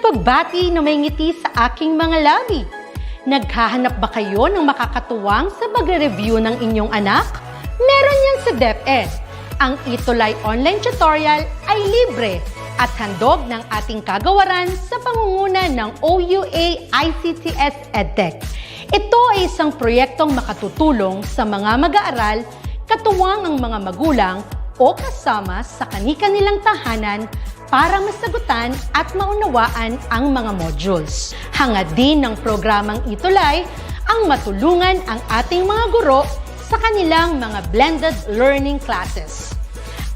pagbati na may ngiti sa aking mga labi. Naghahanap ba kayo ng makakatuwang sa pagre-review ng inyong anak? Meron yan sa DepEd. Ang Itulay online tutorial ay libre at handog ng ating kagawaran sa pangunguna ng OUA ICTS EdTech. Ito ay isang proyektong makatutulong sa mga mag-aaral, katuwang ang mga magulang o kasama sa kani-kanilang tahanan para masagutan at maunawaan ang mga modules. Hangad din ng programang Itulay ang matulungan ang ating mga guro sa kanilang mga blended learning classes.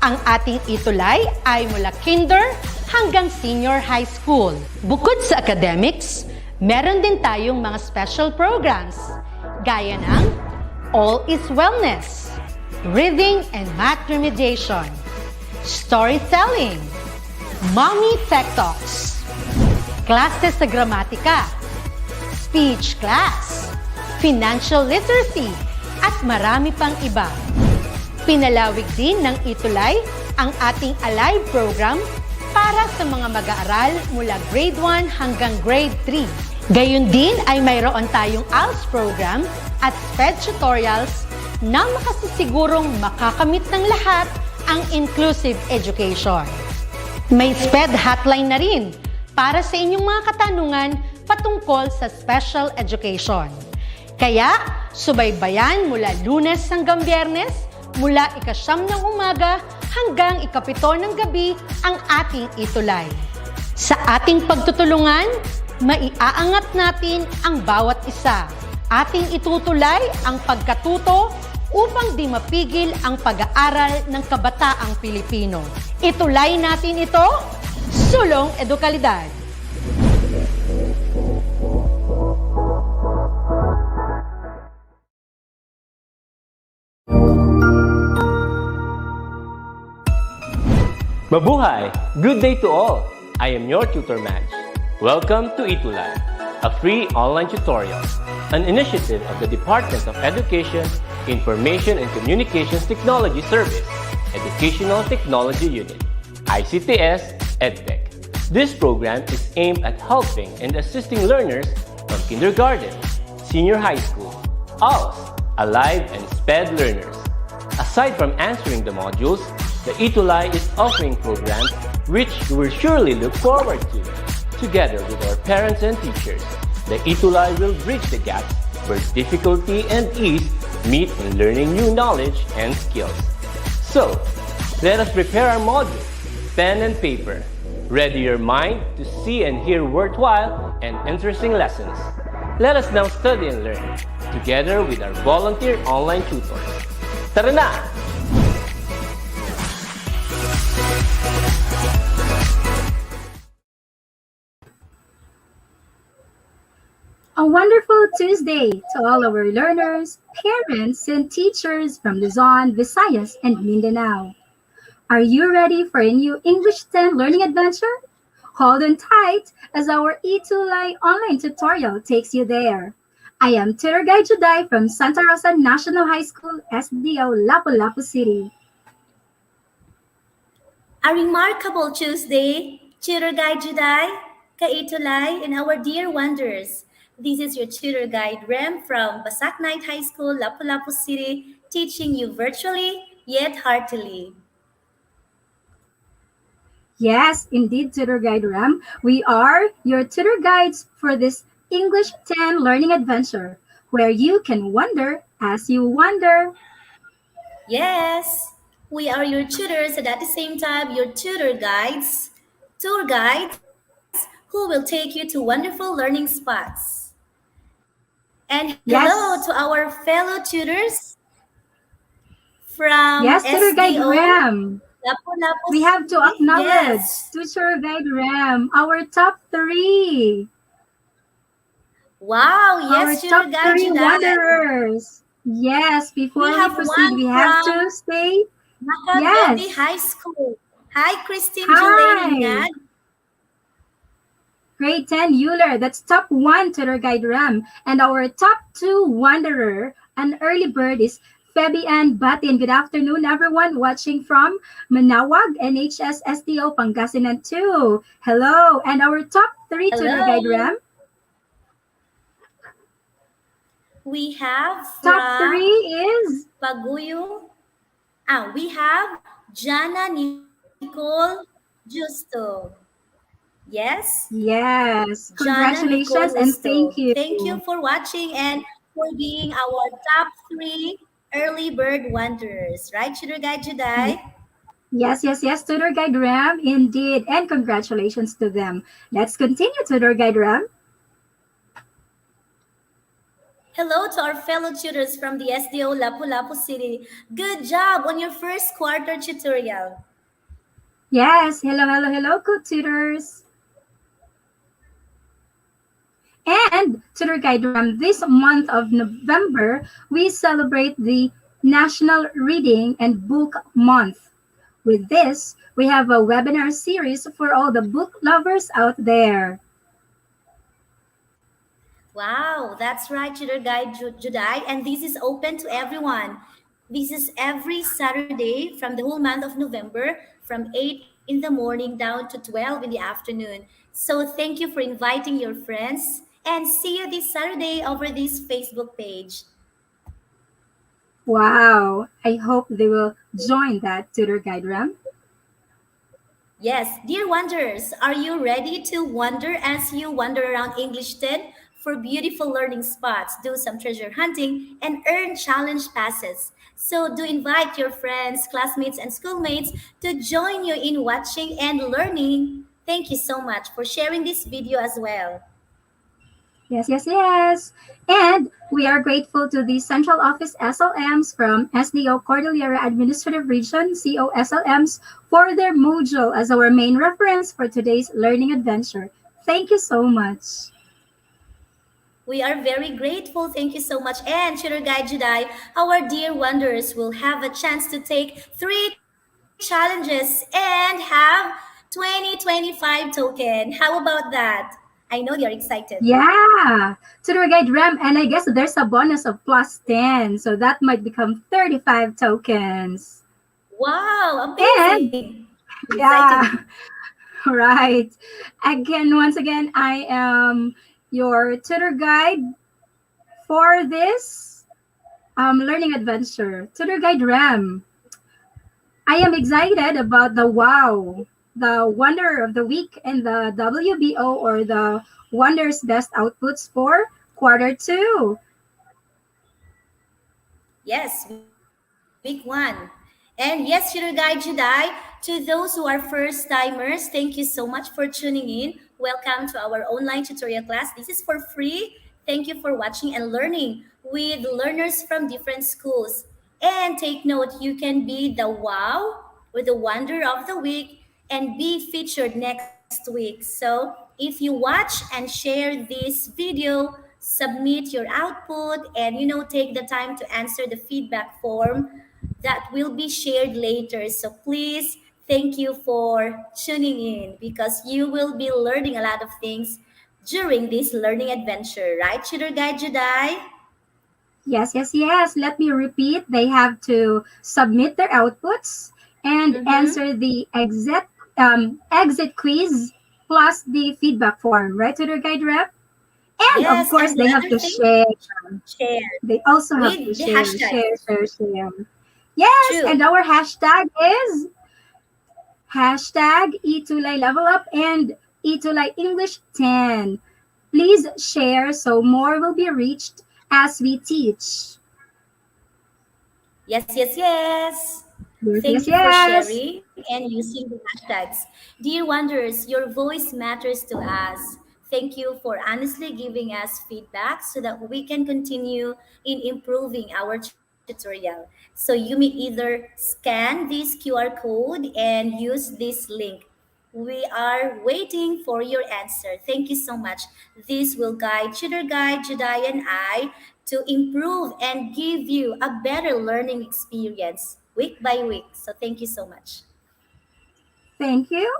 Ang ating Itulay ay mula kinder hanggang senior high school. Bukod sa academics, meron din tayong mga special programs gaya ng All is Wellness, Reading and Math Remediation, Storytelling, Mommy Tech Talks, Classes sa Gramatika, Speech Class, Financial Literacy, at marami pang iba. Pinalawig din ng Itulay ang ating Alive program para sa mga mag-aaral mula grade 1 hanggang grade 3. Gayun din ay mayroon tayong ALS program at SPED tutorials na makasisigurong makakamit ng lahat ang inclusive education. May SPED hotline na rin para sa inyong mga katanungan patungkol sa special education. Kaya, subaybayan mula Lunes hanggang Biyernes, mula 9:00 ng umaga hanggang 7:00 ng gabi ang ating Itulay. Sa ating pagtutulungan, maiaangat natin ang bawat isa. Ating itutulay ang pagkatuto upang di mapigil ang pag-aaral ng kabataang Pilipino. Itulay natin ito, sulong edukalidad. Mabuhay! Good day to all! I am your tutor Madge. Welcome to Itulay, a free online tutorial, an initiative of the Department of Education, Information and Communications Technology Service, Educational Technology Unit, ICTS EdTech. This program is aimed at helping and assisting learners from kindergarten, senior high school, ALS, Alive, and SPED learners. Aside from answering the modules, the Itulay is offering programs which you will surely look forward to. Together with our parents and teachers, the Itulay will bridge the gaps where difficulty and ease meet in learning new knowledge and skills. So, let us prepare our modules, pen and paper. Ready your mind to see and hear worthwhile and interesting lessons. Let us now study and learn, together with our volunteer online tutors. Tara na! A wonderful Tuesday to all our learners, parents, and teachers from Luzon, Visayas, and Mindanao. Are you ready for a new English 10 learning adventure? Hold on tight as our Itulay online tutorial takes you there. I am Tutor Guide Juday from Santa Rosa National High School, SDO, Lapu-Lapu City. A remarkable Tuesday, Tutor Guide Juday, ka-Itulay, and our dear wanderers. This is your tutor guide, Rem, from Basak Night High School, Lapu-Lapu City, teaching you virtually, yet heartily. Yes, indeed, Tutor Guide Rem. We are your tutor guides for this English 10 learning adventure, where you can wonder as you wonder. Yes, we are your tutors and at the same time, your tutor guides, tour guides, who will take you to wonderful learning spots. And hello to our fellow tutors from Tutor Guide SDO, Ram. Lapu-Lapu We have to City. acknowledge Yes. Tutor Guide Ram, our top 3. Wow, Our yes, top Tutor Guide 3 Juday. wanderers. Yes, before we have proceed, one we have from to stay. Macabebe Yes. High School. Hi, Christine Hi. Julian. Grade 10 Euler, that's top 1 Tutor Guide Ram. And our top 2 wanderer, an early bird, is Feby and Batin. Good afternoon, everyone watching from Manawag, NHS STO, Pangasinan 2. Hello. And our top three tutor guide, Ram. Hello. We have Top three from is, Paguyo. We have Jana Nicole Justo. Yes? yes, Jana Nicole congratulations and Justo. thank you. Thank you for watching and for being our top three early bird wanderers. Right, Tutor Guide Y- Juday? yes, tutor guide Ram, indeed. And congratulations to them. Let's continue, tutor guide Ram. Hello to our fellow tutors from the SDO Lapu-Lapu City. Good job on your first quarter tutorial. Yes, hello, good tutors. And tutor guide Ram, this month of November, we celebrate the National Reading and Book Month. With this, we have a webinar series for all the book lovers out there. Wow, that's right, Tutor Guide Juday, and this is open to everyone. This is every Saturday from the whole month of November from 8 in the morning down to 12 in the afternoon. So thank you for inviting your friends and see you this Saturday over this Facebook page. Wow, I hope they will join that tutor guide Ram. Yes, dear wanderers, are you ready to wander as you wander around English 10 for beautiful learning spots, do some treasure hunting, and earn challenge passes? So, do invite your friends, classmates, and schoolmates to join you in watching and learning. Thank you so much for sharing this video as well. Yes. And we are grateful to the Central Office SLMs from SDO Cordillera Administrative Region, COSLMs, for their module as our main reference for today's learning adventure. Thank you so much. We are very grateful. Thank you so much. And Tutor Guide Jedi, our dear wanderers will have a chance to take 3 challenges and have 2025 token. How about that? I know you're excited. Yeah, tutor guide Ram, and I guess there's a bonus of plus 10, so that might become 35 tokens. Wow, And amazing. yeah, Exciting. right. Once again, I am your tutor guide for this learning adventure. Tutor guide Ram. I am excited about the Wonder of the Week and the WBO, or the Wonder's Best Outputs for quarter 2. Yes, week 1. And yes, Tutor Guide Jedi, to those who are first timers, thank you so much for tuning in. Welcome to our online tutorial class. This is for free. Thank you for watching and learning with learners from different schools. And take note, you can be the wow or the wonder of the week and be featured next week. So if you watch and share this video, submit your output and take the time to answer the feedback form that will be shared later. So please, thank you for tuning in because you will be learning a lot of things during this learning adventure, right, Tutor Guide Jedi? Yes. Let me repeat. They have to submit their outputs and Mm-hmm. answer the exit quiz plus the feedback form, right, Tutor Guide Rep? And of Yes, and course, the they have other to thing, share. share They also have to with the share, hashtag. share. Yes, and True. our hashtag is hashtag Itulay Level Up and Itulay English 10. Please share so more will be reached as we teach. Yes. Thank you for Yes. sharing and using the hashtags. Dear Wanderers, your voice matters to us. Thank you for honestly giving us feedback so that we can continue in improving our tutorial. So you may either scan this QR code and use this link. We are waiting for your answer. Thank you so much. This will guide Tutor Guide, Jedi, and I to improve and give you a better learning experience week by week. So thank you so much. Thank you,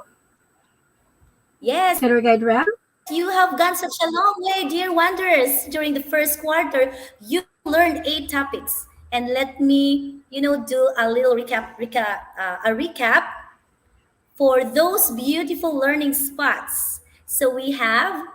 Yes, Tutor you Guide have Ram. gone such a long way, dear wanderers. During the first quarter, you learned 8 topics. And let me, do a little recap for those beautiful learning spots. So we have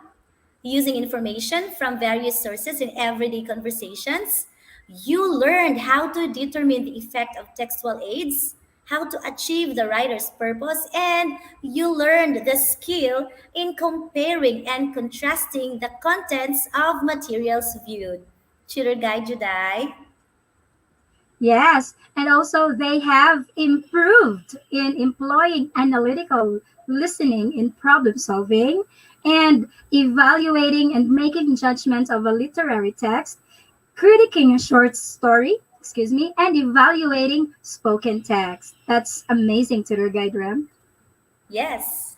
using information from various sources in everyday conversations. You learned how to determine the effect of textual aids, how to achieve the writer's purpose, and you learned the skill in comparing and contrasting the contents of materials viewed. Tutor Guide Juday. Yes, and also they have improved in employing analytical listening in problem solving and evaluating and making judgments of a literary text, critiquing a short story, and evaluating spoken text. That's amazing, Tutor Guide Rem. Yes.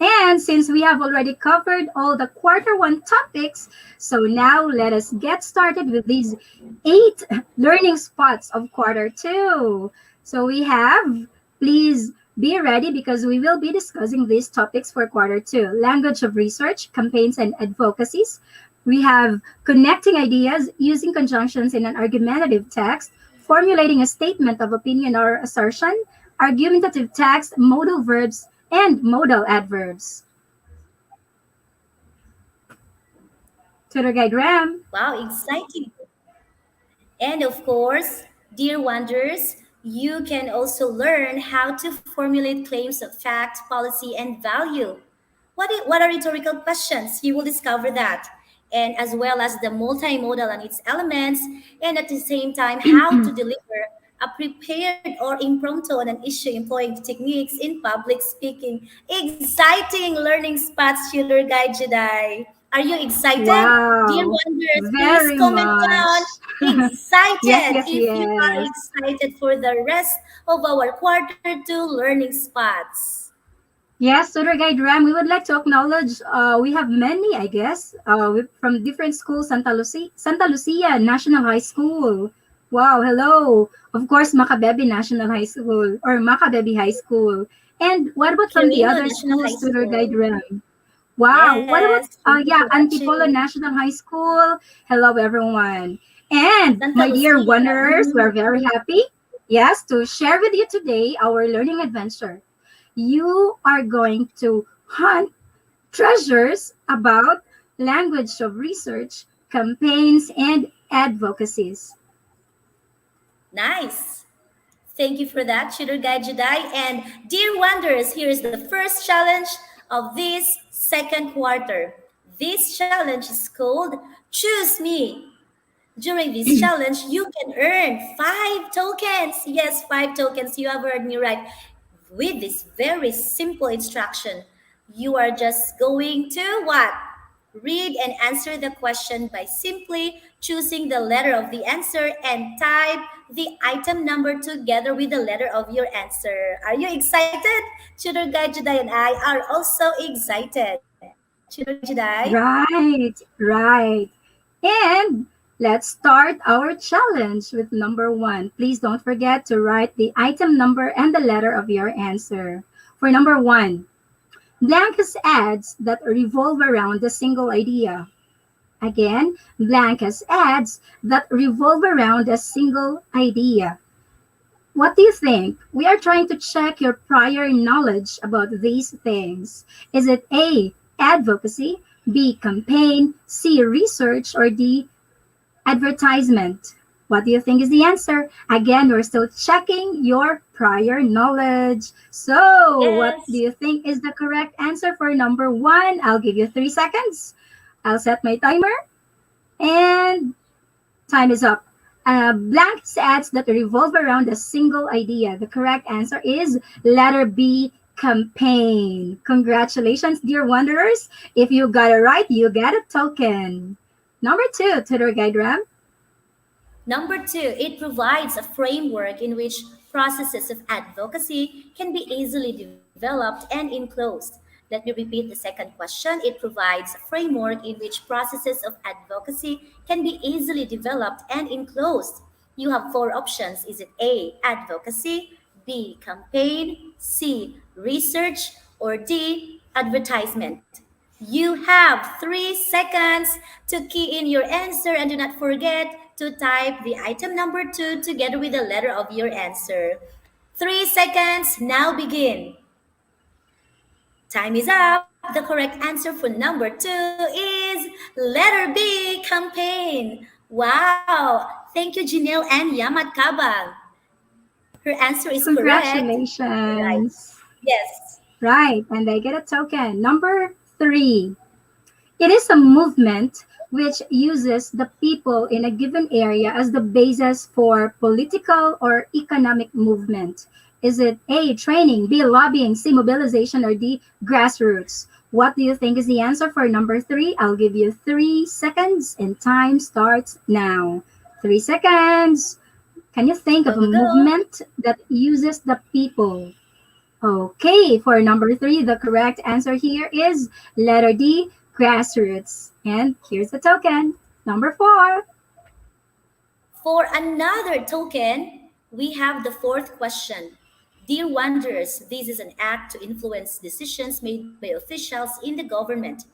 And since we have already covered all the quarter one topics, so now let us get started with these 8 learning spots of quarter two. So we have, please be ready because we will be discussing these topics for quarter two. Language of research, campaigns and advocacies. We have connecting ideas using conjunctions in an argumentative text, formulating a statement of opinion or assertion, argumentative text, modal verbs, and modal adverbs. Tutor Guide Ram. Wow, exciting. And of course, dear wonders, you can also learn how to formulate claims of fact, policy, and value. What are rhetorical questions? You will discover that. And as well as the multimodal and its elements, and at the same time, how to deliver a prepared or impromptu on an issue employing techniques in public speaking. Exciting learning spots, Tutor Guide Jedi. Are you excited? Dear Wow, wonders, please very comment much. down Yes, excited yes, if you are yes. excited for the rest of our quarter two learning spots. Yes, Tutor Guide Ram, we would like to acknowledge we have many, I guess, from different schools, Santa Lucia National High School. Wow, hello. Of course, Macabebe National High School or Macabebe High School. And what about from the Quirino other National High schools, Tutor Guide School. Ram? Wow, what about, Yes, thank you yeah, for Antipolo watching. National High School? Hello, everyone. And Santa my dear Lucia. wanderers, we're very happy, yes, to share with you today our learning adventure. You are going to hunt treasures about language of research, campaigns, and advocacies. Nice. Thank you for that, Tutor Guide Jedi. And dear wonders, here is the first challenge of this second quarter. This challenge is called Choose Me. During this challenge, you can earn 5 tokens. Yes, 5 tokens. You have heard me right. With this very simple instruction, you are just going to what? Read and answer the question by simply choosing the letter of the answer and type the item number together with the letter of your answer. Are you excited? Tutor Guide Juday and I are also excited. Tutor Guide Juday? Right, right. And let's start our challenge with number one. Please don't forget to write the item number and the letter of your answer. For number one, blank is ads that revolve around a single idea. Again, blank is ads that revolve around a single idea. What do you think? We are trying to check your prior knowledge about these things. Is it A, advocacy, B, campaign, C, research, or D, advertisement? What do you think is the answer? Again, we're still checking your prior knowledge. So, what do Yes. you think is the correct answer for number one? I'll give you 3 seconds. I'll set my timer and time is up. Blank ads that revolve around a single idea. The correct answer is letter B, campaign. Congratulations, dear wanderers. If you got it right, you get a token. Number two, Tutor Guide Ram. Number two, it provides a framework in which processes of advocacy can be easily developed and enclosed. Let me repeat the second question. It provides a framework in which processes of advocacy can be easily developed and enclosed. You have 4 options. Is it A, advocacy, B, campaign, C, research, or D, advertisement? You have 3 seconds to key in your answer and do not forget to type the item number 2 together with the letter of your answer. 3 seconds now begin. Time is up. The correct answer for number 2 is letter B, campaign. Wow. Thank you, Janelle and Yamat Kabang. Her answer is correct. Right. Congratulations. Yes. Right, and they get a token. Number 3. It is a movement which uses the people in a given area as the basis for political or economic movement. Is it A, training, B, lobbying, C, mobilization, or D, grassroots? What do you think is the answer for number 3? I'll give you 3 seconds and time starts now. 3 seconds. Can you think Go, of a go, go. movement that uses the people? Okay, for number 3, the correct answer here is letter D, grassroots. And here's the token. Number 4. For another token, we have the fourth question. Dear Wanderers, this is an act to influence decisions made by officials in the government.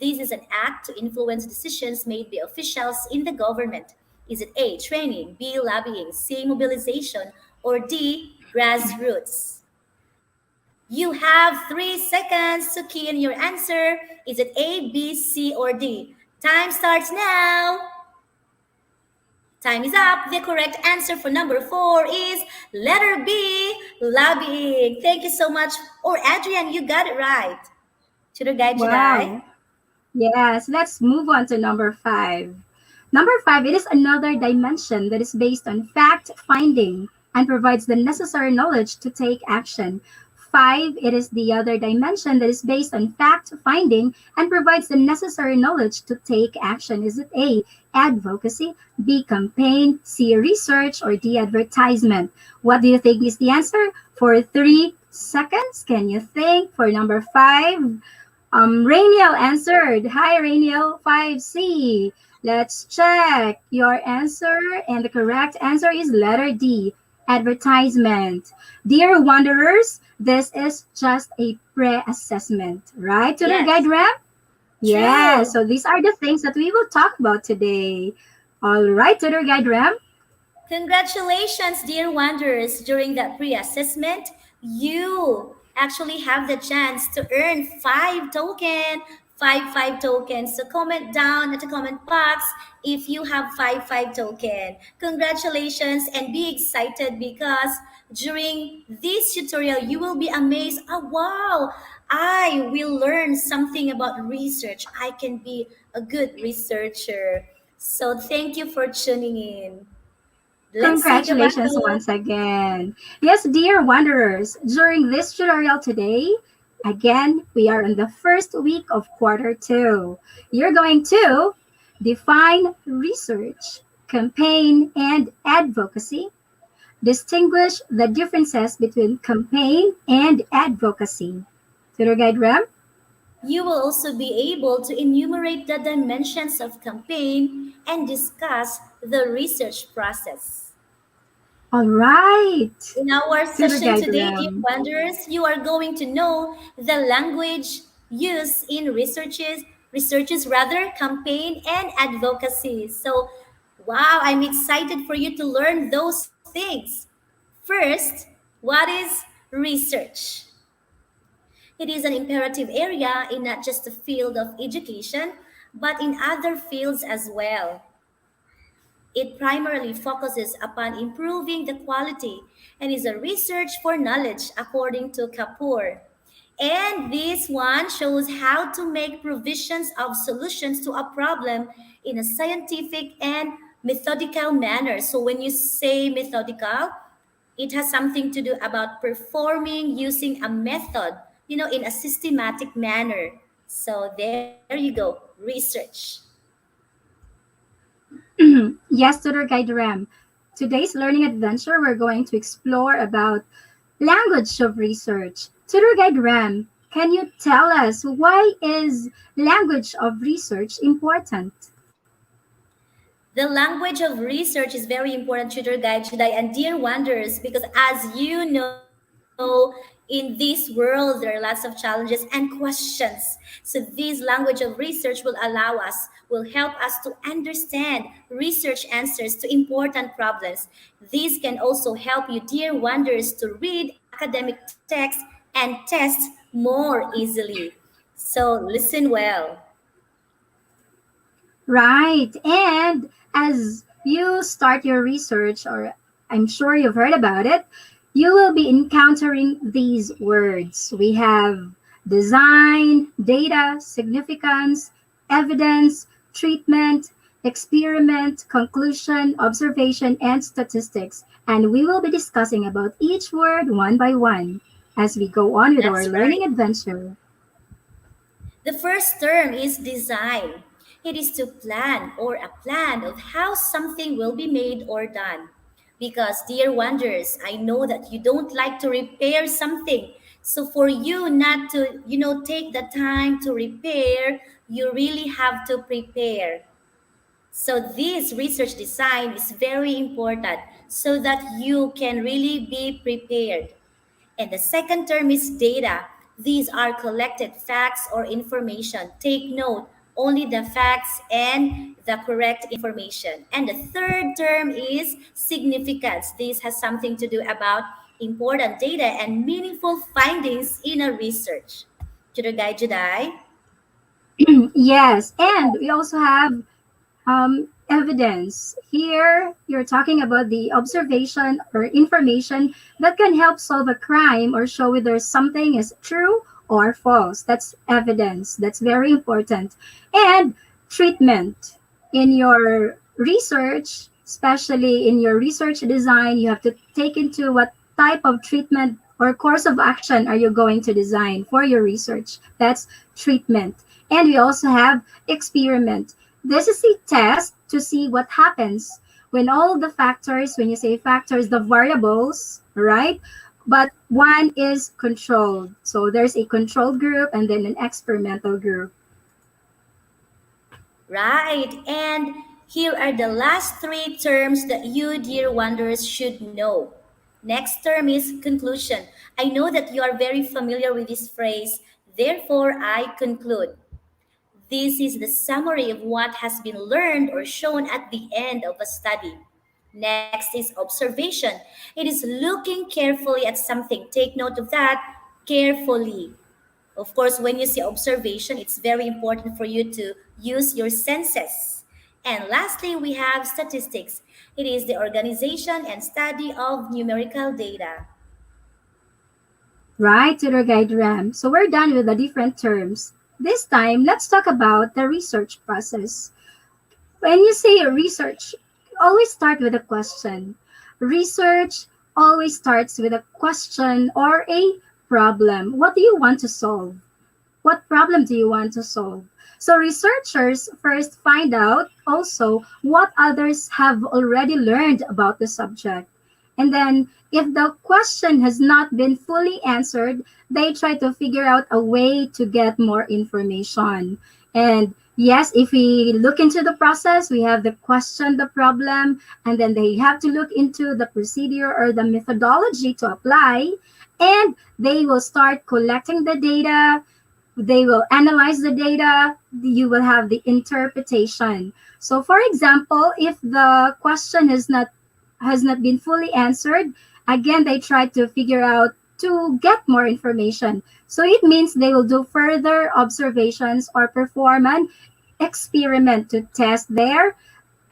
This is an act to influence decisions made by officials in the government. Is it A, training, B, lobbying, C, mobilization, or D, grassroots? You have 3 seconds to key in your answer. Is it A, B, C, or D? Time starts now. Time is up. The correct answer for number 4 is letter B, lobbying. Thank you so much. Or Adrian, you got it right. Tutor Guide Jedi. Wow. Yes, let's move on to number 5. Number 5, it is another dimension that is based on fact finding and provides the necessary knowledge to take action. 5, it is the other dimension that is based on fact finding and provides the necessary knowledge to take action. Is it A, advocacy, B, campaign, C, research, or D, advertisement? What do you think is the answer? For 3 seconds, can you think? For number 5, Rainiel answered. Hi, Rainiel. 5C. Let's check your answer. And the correct answer is letter D, advertisement. Dear Wanderers, this is just a pre-assessment, right? To the Yes. guide rep? Yeah, True. so these are the things that we will talk about today. All right, Tutor Guide Ram. Congratulations, dear Wanderers. During that pre-assessment, you actually have the chance to earn 5 tokens. So comment down at the comment box if you have 5 token. Congratulations and be excited because during this tutorial, you will be amazed. Oh, wow, I will learn something about research. I can be a good researcher. So thank you for tuning in. Let's say goodbye. Congratulations once again. Yes, dear Wanderers, during this tutorial today, again, we are in the first week of quarter 2. You're going to define research, campaign, and advocacy. Distinguish the differences between campaign and advocacy. Tutor Guide Ram? You will also be able to enumerate the dimensions of campaign and discuss the research process. All right. In our Tutor session Guide today, dear Ram. Wanderers, you are going to know the language used in researches rather, campaign and advocacy. So, wow, I'm excited for you to learn those things. First, what is research? It is an imperative area in not just the field of education, but in other fields as well. It primarily focuses upon improving the quality and is a research for knowledge, according to Kapoor. And this one shows how to make provisions of solutions to a problem in a scientific and methodical manner. So when you say methodical, it has something to do about performing using a method, in a systematic manner. So there you go, research. Yes, Tutor Guide Ram. Today's learning adventure, we're going to explore about language of research. Tutor Guide Ram, can you tell us why is language of research important? The language of research is very important, tutor guide, Jedi, and dear wanderers, because as you know, you In this world, there are lots of challenges and questions. So this language of research will help us to understand research answers to important problems. This can also help you, dear wonders, to read academic texts and tests more easily. So listen well. Right. And as you start your research, or I'm sure you've heard about it, you will be encountering these words. We have design, data, significance, evidence, treatment, experiment, conclusion, observation, and statistics. And we will be discussing about each word one by one as we go on with our That's right. learning adventure. The first term is design. It is to plan or a plan of how something will be made or done. Because, dear wonders, I know that you don't like to repair something. So, for you not to, take the time to repair, you really have to prepare. So, this research design is very important so that you can really be prepared. And the second term is data. These are collected facts or information. Take note, only the facts and the correct information. And the third term is significance. This has something to do about important data and meaningful findings in a research. Tutor Guide Juday? Yes, and we also have evidence. Here, you're talking about the observation or information that can help solve a crime or show whether something is true or false. That's evidence. That's very important. And treatment. In your research, especially in your research design, you have to take into what type of treatment or course of action are you going to design for your research. That's treatment. And we also have experiment. This is a test to see what happens when all the factors, when you say factors, the variables, right? But one is controlled. So there's a control group and then an experimental group. Right. And here are the last three terms that you, dear wanderers, should know. Next term is conclusion. I know that you are very familiar with this phrase, therefore I conclude. This is the summary of what has been learned or shown at the end of a study. Next is observation. It is looking carefully at something. Take note of that carefully. Of course, when you see observation, it's very important for you to use your senses. And lastly, we have statistics. It is the organization and study of numerical data. Right, Tutor Guide Ram. So we're done with the different terms. This time, let's talk about the research process. When you say research, always start with a question. Research always starts with a question or a problem. What do you want to solve? What problem do you want to solve? So researchers first find out also what others have already learned about the subject. And then if the question has not been fully answered, they try to figure out a way to get more information. And yes, if we look into the process, we have the question, the problem, and then they have to look into the procedure or the methodology to apply. And they will start collecting the data, they will analyze the data, you will have the interpretation. So for example, if the question has not been fully answered, again they try to figure out to get more information. So it means they will do further observations or perform an experiment to test their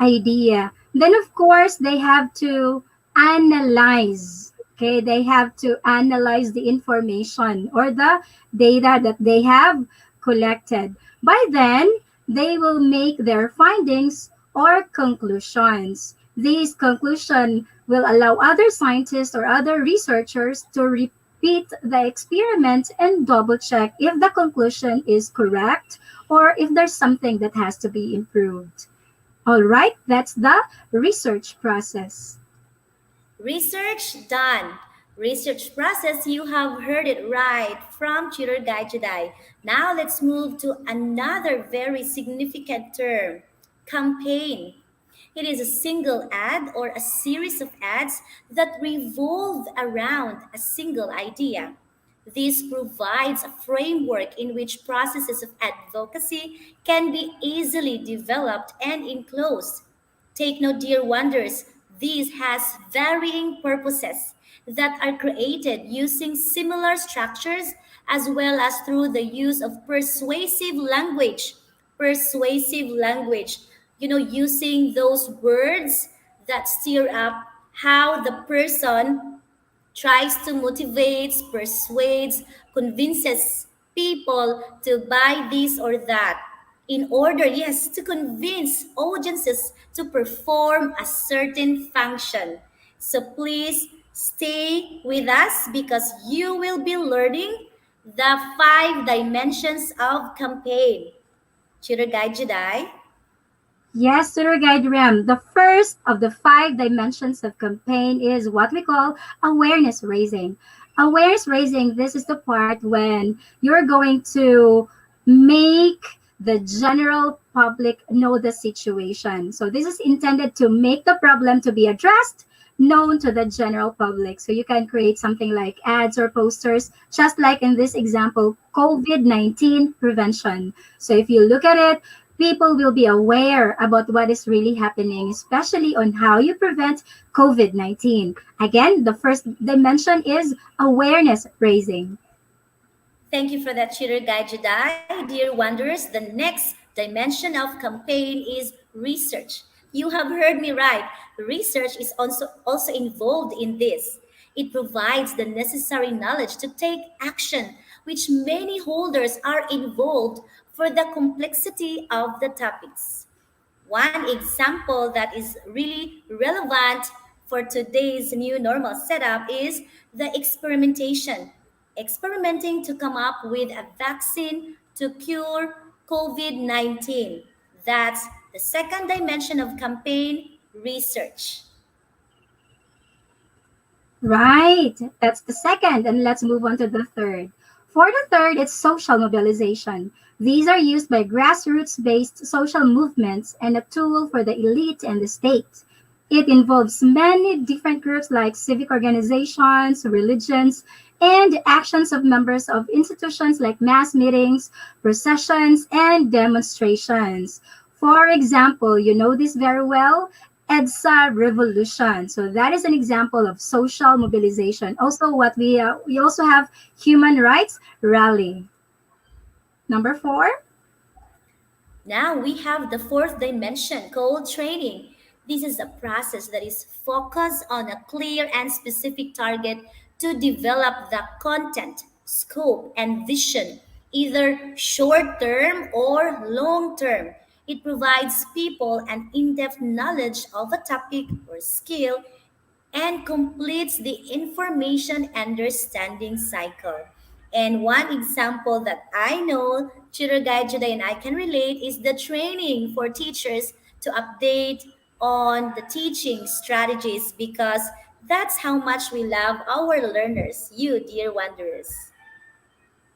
idea. Then, of course, they have to analyze. Okay, they have to analyze the information or the data that they have collected. By then, they will make their findings or conclusions. These conclusions will allow other scientists or other researchers to repeat the experiment and double check if the conclusion is correct or if there's something that has to be improved. All right, that's the research process. Research done. Research process, you have heard it right from Tutor Guide today. Now let's move to another very significant term, campaign. It is a single ad or a series of ads that revolve around a single idea. This provides a framework in which processes of advocacy can be easily developed and enclosed. Take note, dear wonders, this has varying purposes that are created using similar structures as well as through the use of persuasive language. Persuasive language, using those words that stir up how the person tries to motivate, persuades, convinces people to buy this or that in order, yes, to convince audiences to perform a certain function. So please stay with us because you will be learning the 5 dimensions of campaign. Tutor Guide Jedi. Yes, Tour Guide Rem. The first of the 5 dimensions of campaign is what we call awareness raising. Awareness raising, this is the part when you're going to make the general public know the situation. So this is intended to make the problem to be addressed known to the general public. So you can create something like ads or posters, just like in this example, COVID-19 prevention. So if you look at it, people will be aware about what is really happening, especially on how you prevent COVID-19. Again, the first dimension is awareness raising. Thank you for that, Cheater Guide Jedi. Dear Wanderers, the next dimension of campaign is research. You have heard me right. Research is also involved in this. It provides the necessary knowledge to take action, which many holders are involved for the complexity of the topics. One example that is really relevant for today's new normal setup is the experimentation. Experimenting to come up with a vaccine to cure COVID 19. That's the second dimension of campaign research. Right. That's the second. And let's move on to the third. For the third, it's social mobilization. These are used by grassroots based social movements and a tool for the elite and the state. It involves many different groups like civic organizations, religions, and actions of members of institutions like mass meetings, processions, and demonstrations. For example, you know this very well, EDSA revolution. So that is an example of social mobilization. Also, what we also have human rights rally. Number 4. Now we have the fourth dimension called training. This is a process that is focused on a clear and specific target to develop the content, scope, and vision, either short term or long term. It provides people an in depth knowledge of a topic or skill and completes the information understanding cycle. And one example that I know Tutor Guide today and I can relate is the training for teachers to update on the teaching strategies because that's how much we love our learners, you dear wanderers.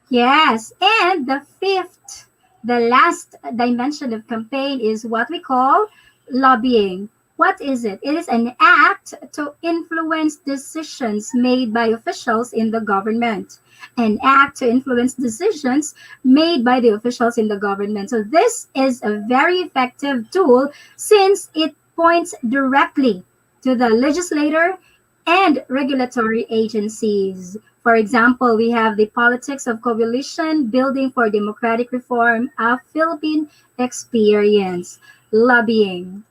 Yes, and the fifth, the last dimension of campaign is what we call lobbying. What is it? It is an act to influence decisions made by officials in the government. An act to influence decisions made by the officials in the government. So this is a very effective tool since it points directly to the legislator and regulatory agencies. For example, we have the Politics of Coalition Building for Democratic Reform, a Philippine Experience, lobbying.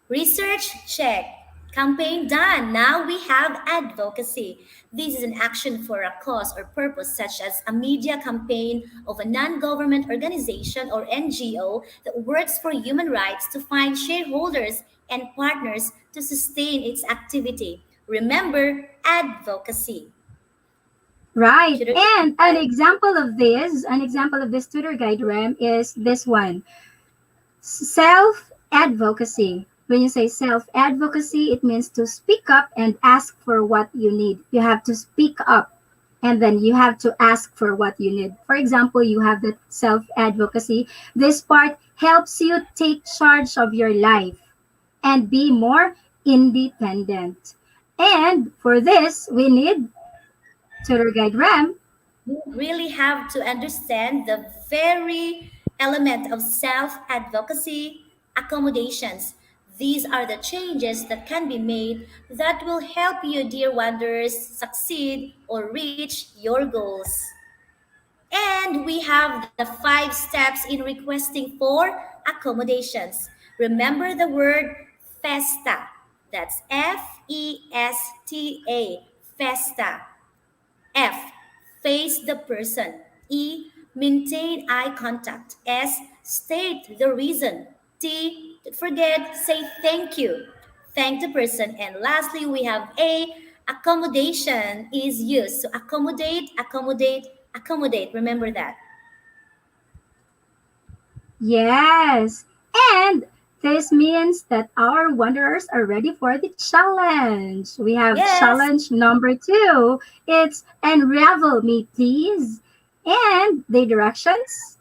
Research check. Campaign done. Now we have advocacy. This is an action for a cause or purpose, such as a media campaign of a non government organization or NGO that works for human rights to find shareholders and partners to sustain its activity. Remember, advocacy. Right. Should I- And an example of this tutor guide RAM is this one. Self advocacy. When you say self advocacy, it means to speak up and ask for what you need. You have to speak up and then you have to ask for what you need. For example, you have the self advocacy. This part helps you take charge of your life and be more independent. And for this, we need Tutor Guide Ram. You really have to understand the very element of self advocacy accommodations. These are the changes that can be made that will help you, dear wanderers, succeed or reach your goals. And we have the 5 steps in requesting for accommodations. Remember the word FESTA. That's FESTA. FESTA. F. Face the person. E. Maintain eye contact. S. State the reason. T. Don't forget, say thank you. Thank the person. And lastly, we have A. Accommodation is used. So accommodate, accommodate, accommodate. Remember that. Yes. And this means that our wanderers are ready for the challenge. We have Yes. challenge number 2. It's unravel me, please. And the directions.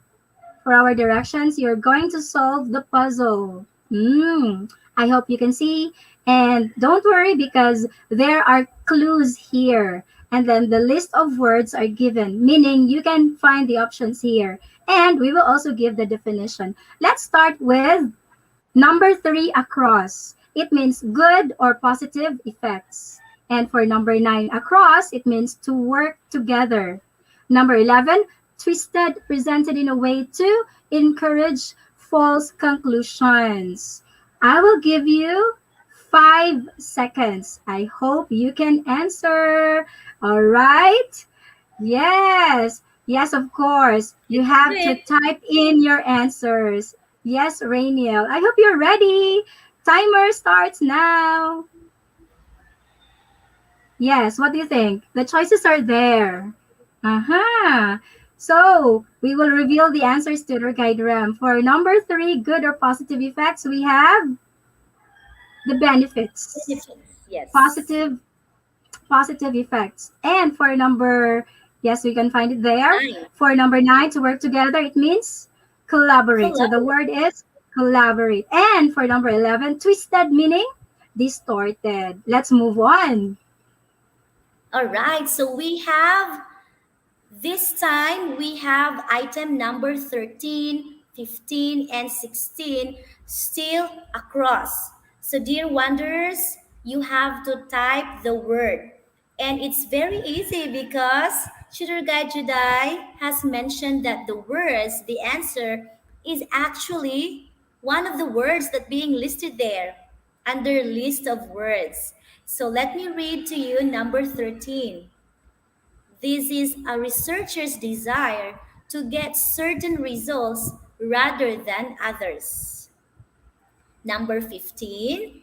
For our directions, you're going to solve the puzzle. I hope you can see. And don't worry because there are clues here. And then the list of words are given, meaning you can find the options here. And we will also give the definition. Let's start with number 3, across. It means good or positive effects. And for number 9, across, it means to work together. Number 11, twisted, presented in a way to encourage false conclusions. I will give you 5 seconds. I hope you can answer. All right. Yes. Yes, of course. You You can do have to it. type in your answers. Yes, Rainiel. I hope you're ready. Timer starts now. Yes, what do you think? The choices are there. Uh-huh. So, we will reveal the answers to the guide RAM. For number 3, good or positive effects, we have the benefits. Benefits. Yes. Positive positive effects. And for number, yes, we can find it there. 9. For number 9, to work together, it means collaborate. So the Collaborate. word is collaborate. And for number 11, twisted meaning distorted. Let's move on. All right. So we have this time we have item number 13, 15, and 16 still across. So dear wanderers, you have to type the word. And it's very easy because Tutor Guide Judai has mentioned that the words, the answer, is actually one of the words that being listed there under list of words. So let me read to you number 13. This is a researcher's desire to get certain results rather than others. Number 15,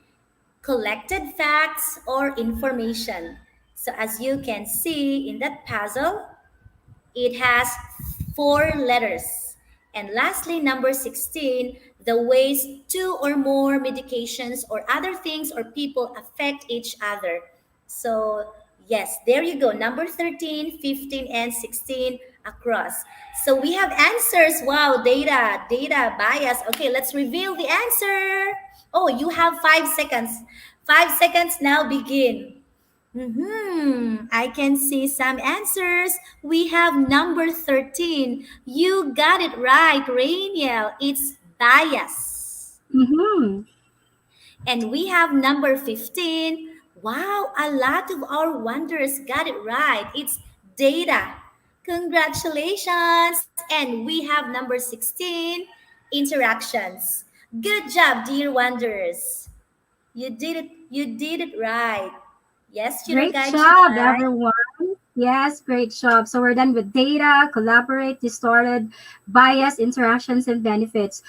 collected facts or information. So, as you can see in that puzzle, it has 4 letters. And lastly, number 16, the ways 2 or more medications or other things or people affect each other. So, yes, there you go. Number 13, 15, and 16 across. So we have answers. Wow, data bias. Okay, let's reveal the answer. Oh, you have 5 seconds. 5 seconds now begin. I can see some answers. We have number 13. You got it right, Rainiel. It's bias. Mm-hmm. And we have number 15. Wow, a lot of our wonders got it right. It's data. Congratulations. And we have number 16, interactions. Good job, dear wonders. You did it right. Yes, Tutor Great Guide job, Judai. everyone. Yes, great job. So we're done with data, collaborate, distorted, bias, interactions, and benefits.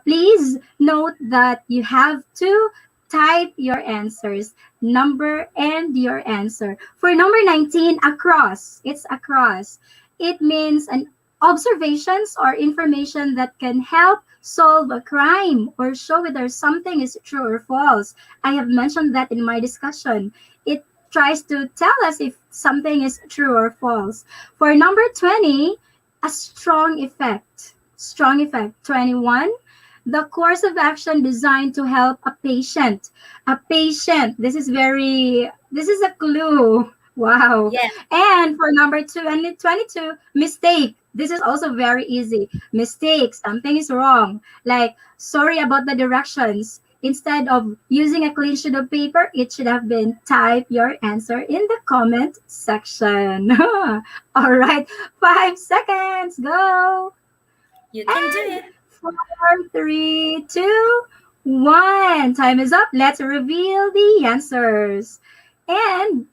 Please note that you have to type your answers, number and your answer. For number 19, across. It's across. It means an observations or information that can help solve a crime or show whether something is true or false. I have mentioned that in my discussion. It tries to tell us if something is true or false. For number 20, a strong effect. Strong effect. 21, the course of action designed to help a patient. A patient. This is a clue. Wow. Yes. And for number 22, mistake. This is also very easy. Mistake, something is wrong. Like, sorry about the directions. Instead of using a clean sheet of paper, it should have been type your answer in the comment section. All right, 5 seconds, go. You can do And it. 4, 3, 2, 1. Time is up. Let's reveal the answers. And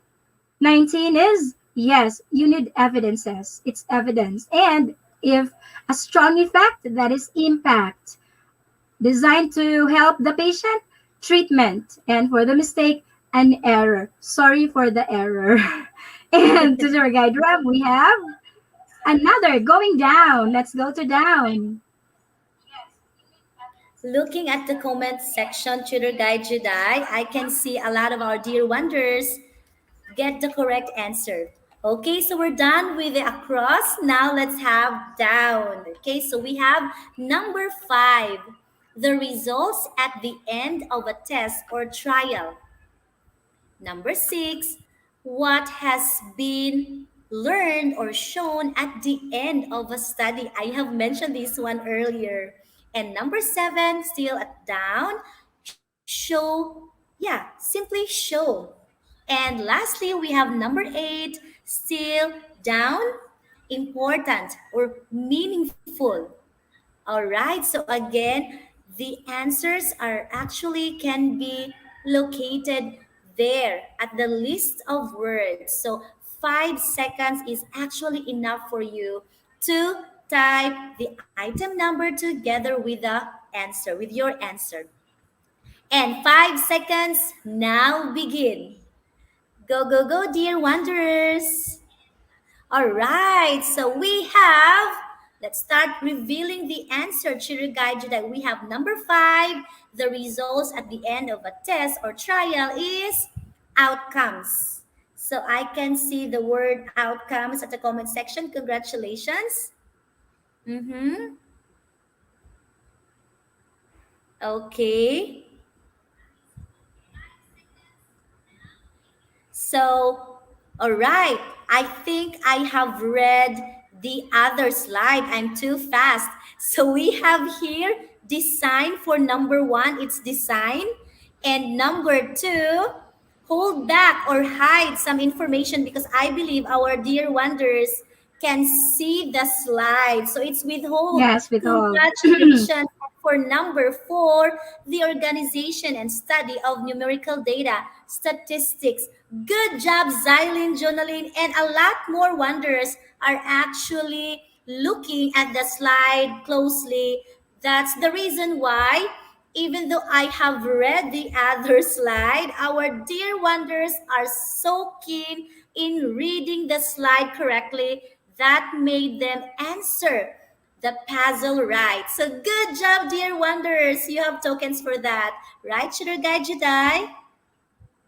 19 is yes, you need evidences. It's evidence. And if a strong effect, that is impact. Designed to help the patient, treatment. And for the mistake, an error. Sorry for the error. And to our guide rep, we have another going down. Let's go to down. Looking at the comment section, Tutor Guide Jedi, I can see a lot of our dear wonders get the correct answer. Okay, so we're done with the across. Now let's have down. Okay, so we have number 5, the results at the end of a test or trial. Number 6, what has been learned or shown at the end of a study. I have mentioned this one earlier. And number 7, still at down, show, yeah, simply show. And lastly, we have number 8, still down, important or meaningful. All right, so again, the answers are actually can be located there at the list of words. So 5 seconds is actually enough for you to type the item number together with the answer, with your answer. And 5 seconds now begin. Go, go, go, dear wanderers. All right, so we have, let's start revealing the answer, Tutor Guide Jedi. We have number 5, the results at the end of a test or trial is outcomes. So I can see the word outcomes at the comment section. Congratulations. Mm-hmm. Okay. So, all right. I think I have read the other slide. I'm too fast. So we have here design for number 1. It's design. And number 2, hold back or hide some information because I believe our dear wonders can see the slide. So it's withhold. Yes, with all. Congratulations. For number 4, the organization and study of numerical data, statistics. Good job, Xylene, Jonalyn, and a lot more wonders are actually looking at the slide closely. That's the reason why, even though I have read the other slide, our dear wonders are so keen in reading the slide correctly that made them answer the puzzle right. So good job, dear wonders. You have tokens for that. Right, Tutor Guide Jedi?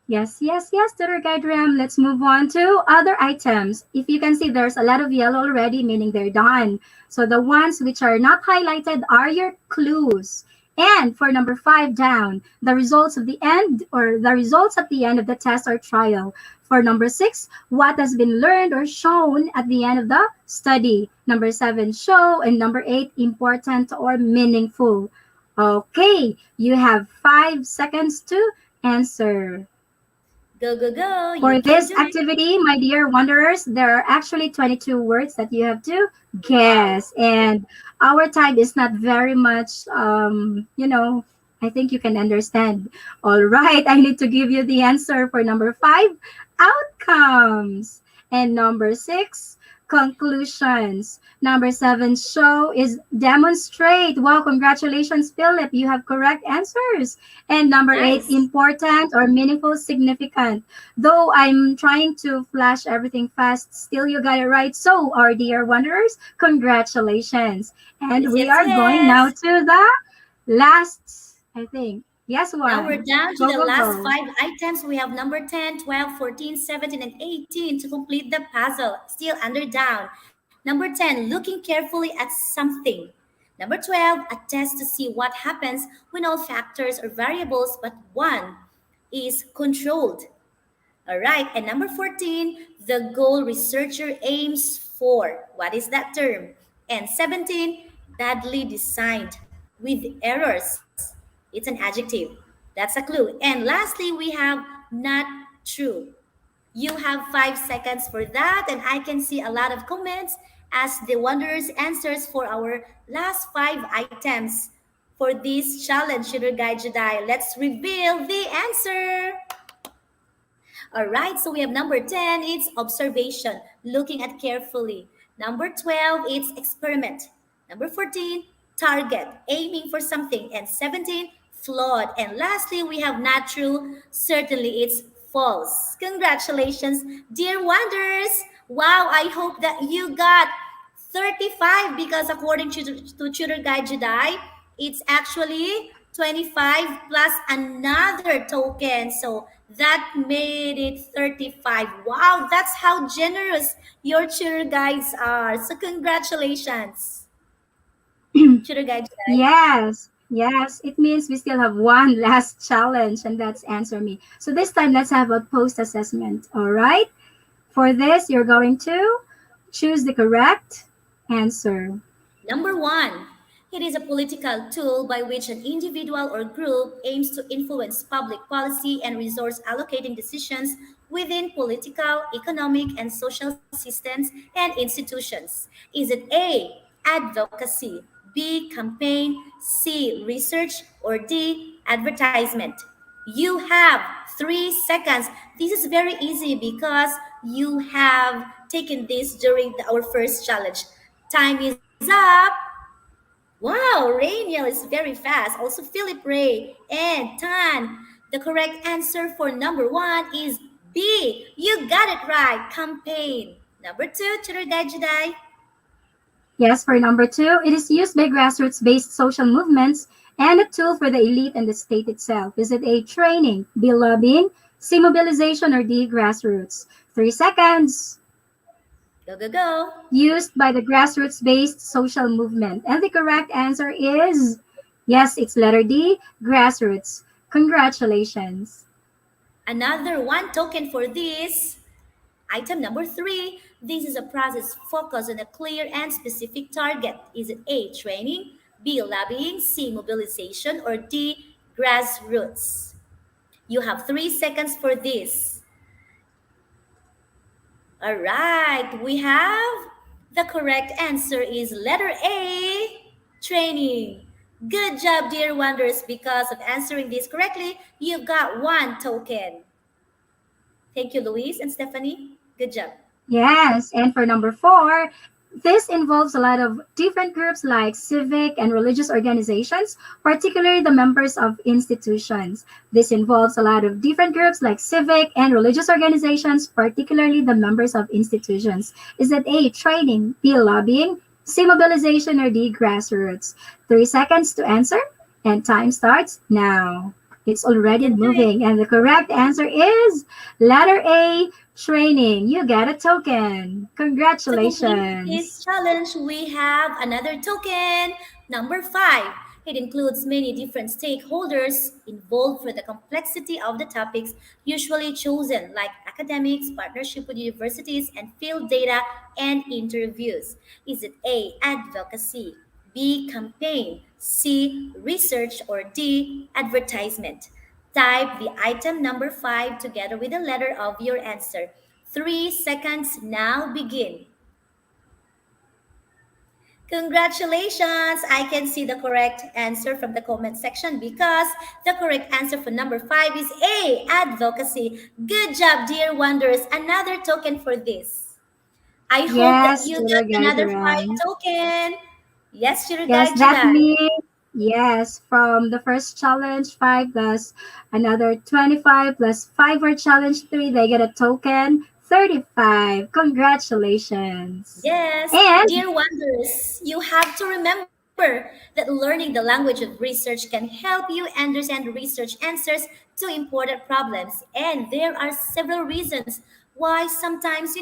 Yes, yes, yes, Tutor Guide Ram. Let's move on to other items. If you can see, there's a lot of yellow already, meaning they're done. So the ones which are not highlighted are your clues. And for number 5 down, the results of the end or the results at the end of the test or trial. For number 6, what has been learned or shown at the end of the study. Number 7, show. And number 8, important or meaningful. Okay, you have 5 seconds to answer. Go, go, go. You For can this do it. activity, my dear wanderers, there are actually 22 words that you have to guess. And our time is not very much, I think you can understand. All right, I need to give you the answer for number 5, outcomes. And number 6, conclusions. Number 7, show is demonstrate. Wow, congratulations, Philip. You have correct answers. And number 8, Nice. important or meaningful, significant. Though I'm trying to flash everything fast, still you got it right. So, our dear wanderers, congratulations. And Yes, we yes, are going now yes. to the last, I think. Yes, Now we're one. down to Go, the go, last go. 5 items. We have number 10, 12, 14, 17, and 18 to complete the puzzle. Still under down. Number 10, looking carefully at something. Number 12, a test to see what happens when all factors or variables but one is controlled. All right, and number 14, the goal researcher aims for. What is that term? And 17, badly designed with errors. It's an adjective. That's a clue. And lastly, we have not true. You have 5 seconds for that, and I can see a lot of comments as the Wanderers answers for our last five items for this challenge, Sugar Guide Jedi. Let's reveal the answer. All right, so we have number 10, it's observation, looking at carefully. Number 12, it's experiment. Number 14, target, aiming for something. And 17, flawed. And lastly, we have not true, certainly it's false. Congratulations, dear Wanderers. Wow, I hope that you got 35 because according to Tutor Guide Jedi, it's actually 25 plus another token. So that made it 35. Wow, that's how generous your Tutor Guides are. So congratulations, Tutor Guide Jedi. Yes, it means we still have one last challenge, and that's answer me. So this time, let's have a post assessment. All right. For this, you're going to choose the correct answer. Number one, it is a political tool by which an individual or group aims to influence public policy and resource allocating decisions within political, economic, and social systems and institutions. Is it A, advocacy, B, campaign, C, research, or D, advertisement? You have 3 seconds. This is very easy because you have taken this during our first challenge. Time is up. Wow, Rainiel is very fast. Also, Philip Ray and Tan. The correct answer for number one is B. You got it right. Campaign. Number two, Tutor Guide Jedi. Yes, for number two, it is used by grassroots based social movements and a tool for the elite and the state itself. Is it A, training, B, lobbying, C, mobilization, or D, grassroots? 3 seconds. Go, go, go. Used by the grassroots based social movement. And the correct answer is yes, it's letter D, grassroots. Congratulations. Another one token for this. Item number three, this is a process focused on a clear and specific target. Is it A, training, B, lobbying, C, mobilization, or D, grassroots? You have 3 seconds for this. All right, we have the correct answer is letter A, training. Good job, dear Wonders. Because of answering this correctly, you've got one token. Thank you, Louise and Stephanie. Good job. Yes, and for number four, this involves a lot of different groups like civic and religious organizations, particularly the members of institutions. This involves a lot of different groups like civic and religious organizations, particularly the members of institutions. Is it A, training, B, lobbying, C, mobilization, or D, grassroots? 3 seconds to answer, and time starts now. It's You already can do it. moving, and the correct answer is letter A, training. You get a token. To complete Congratulations. this challenge, we have another token. Number five. It includes many different stakeholders involved for the complexity of the topics usually chosen, like academics, partnership with universities, and field data and interviews. Is it A, advocacy, B, campaign, C, research, or D, advertisement? Type the item number five together with the letter of your answer. 3 seconds now begin. Congratulations! I can see the correct answer from the comment section because the correct answer for number five is A, advocacy. Good job, dear Wonders. Another token for this. I hope that Yes, you Tutor got Guide another five Ram. token. Yes, Tutor Yes, Guide that Jedi. means, yes, from the first challenge, 5 plus another 25 plus 5 for challenge 3, they get a token 35. Congratulations. Yes, And dear wonders, you have to remember that learning the language of research can help you understand research answers to important problems. And there are several reasons why sometimes,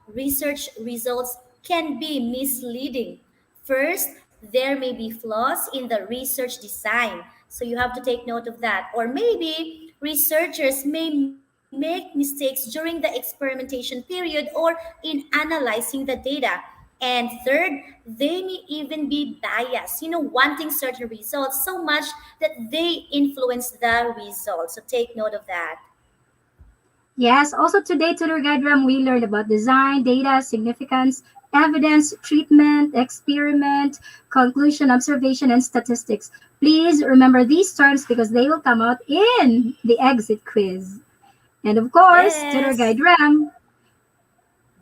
research results can be misleading. First, there may be flaws in the research design. So you have to take note of that. Or maybe researchers may miss make mistakes during the experimentation period or in analyzing the data. And third, they may even be biased, wanting certain results so much that they influence the results. So take note of that. Yes, also today to the diagram, we learned about design, data, significance, evidence, treatment, experiment, conclusion, observation, and statistics. Please remember these terms because they will come out in the exit quiz. And of course, tutor Yes. guide RAM.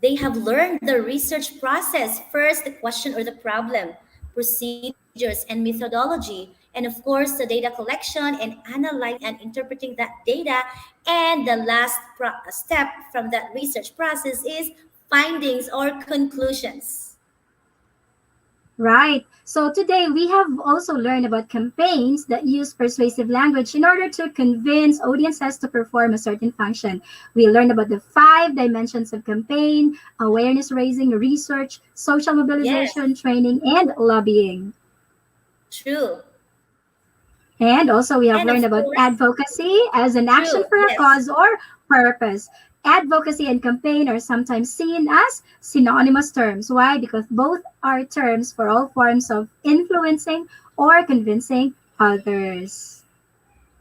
They have learned the research process, first the question or the problem, procedures and methodology, and of course the data collection and analyzing and interpreting that data. And the last step from that research process is findings or conclusions. Right. So today we have also learned about campaigns that use persuasive language in order to convince audiences to perform a certain function. We learned about the 5 dimensions of campaign, awareness raising, research, social Yes, mobilization, training, and lobbying. true. And also, we have And of learned about course, advocacy as an true. action for a Yes. cause or purpose. Advocacy and campaign are sometimes seen as synonymous terms. Why? Because both are terms for all forms of influencing or convincing others.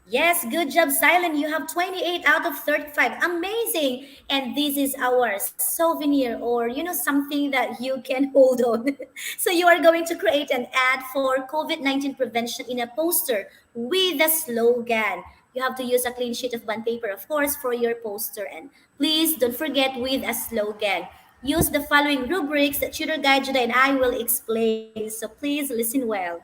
Yes, good job, Silent. You have 28 out of 35. Amazing. And this is our souvenir or, something that you can hold on. So you are going to create an ad for COVID-19 prevention in a poster with a slogan. You have to use a clean sheet of bond paper, of course, for your poster. And please don't forget with a slogan. Use the following rubrics that Tutor Guide Judah and I will explain. So please listen well.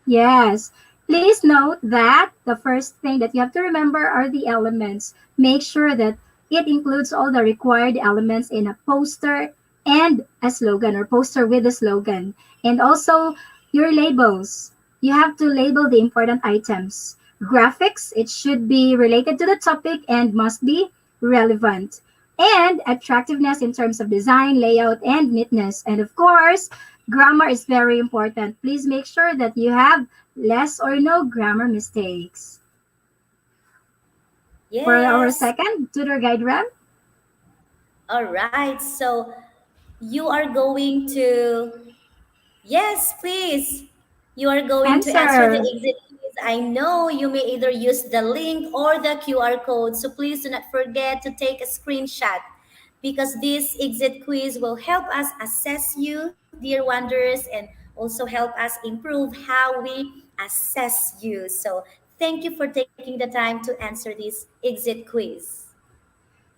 Yes. Please note that the first thing that you have to remember are the elements. Make sure that it includes all the required elements in a poster and a slogan or poster with a slogan. And also your labels. You have to label the important items. Graphics, it should be related to the topic and must be relevant. And attractiveness in terms of design, layout, and neatness. And of course, grammar is very important. Please make sure that you have less or no grammar mistakes. For our Yes. second tutor guide RAM, All right. So you are going to, yes, please. You are going to answer the answer. exit quiz. I know you may either use the link or the QR code. So please do not forget to take a screenshot because this exit quiz will help us assess you, dear wanderers, and also help us improve how we assess you. So thank you for taking the time to answer this exit quiz.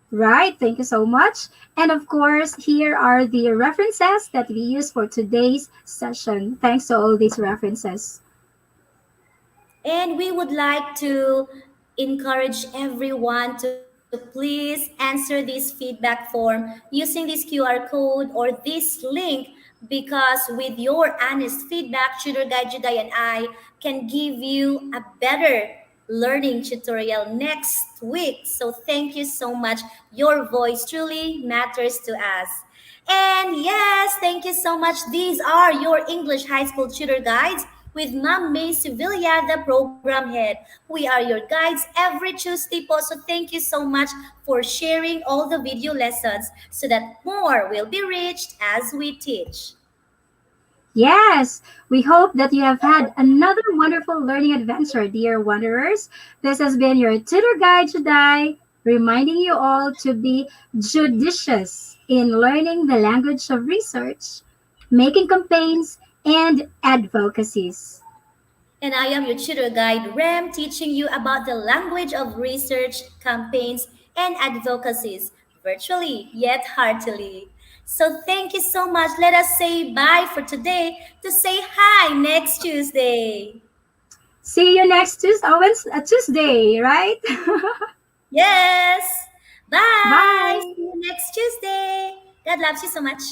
Right, thank you so much. And of course, here are the references that we use for today's session. Thanks to all these references. And we would like to encourage everyone to please answer this feedback form using this QR code or this link because with your honest feedback, Tutor Guide Juday and I can give you a better learning tutorial next week. So thank you so much. Your voice truly matters to us. And yes, thank you so much. These are your English High School Tutor Guides with Ma'am May Sevilla, the program head. We are your guides every Tuesday po. So thank you so much for sharing all the video lessons so that more will be reached as we teach. Yes, we hope that you have had another wonderful learning adventure, dear wanderers. This has been your tutor guide today, reminding you all to be judicious in learning the language of research, making campaigns, and advocacies. And I am your tutor guide, Rem, teaching you about the language of research, campaigns, and advocacies, virtually yet heartily. So thank you so much. Let us say bye for today to say hi next Tuesday. See you next Tuesday, Tuesday, right? Yes. Bye. Bye. See you next Tuesday. God loves you so much.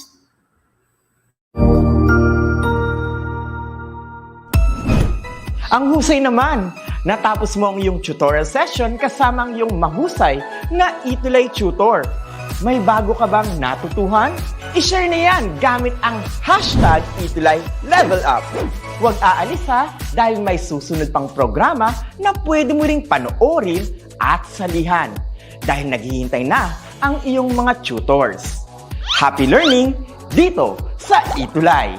Ang husay naman! Natapos mo ang iyong tutorial session kasama ang iyong mahusay na Itulay Tutor. May bago ka bang natutuhan? I-share na yan gamit ang hashtag #ItulayLevelUp. Huwag aalis ha dahil may susunod pang programa na pwede mo ring panoorin at salihan dahil naghihintay na ang iyong mga tutors. Happy learning dito sa Itulay!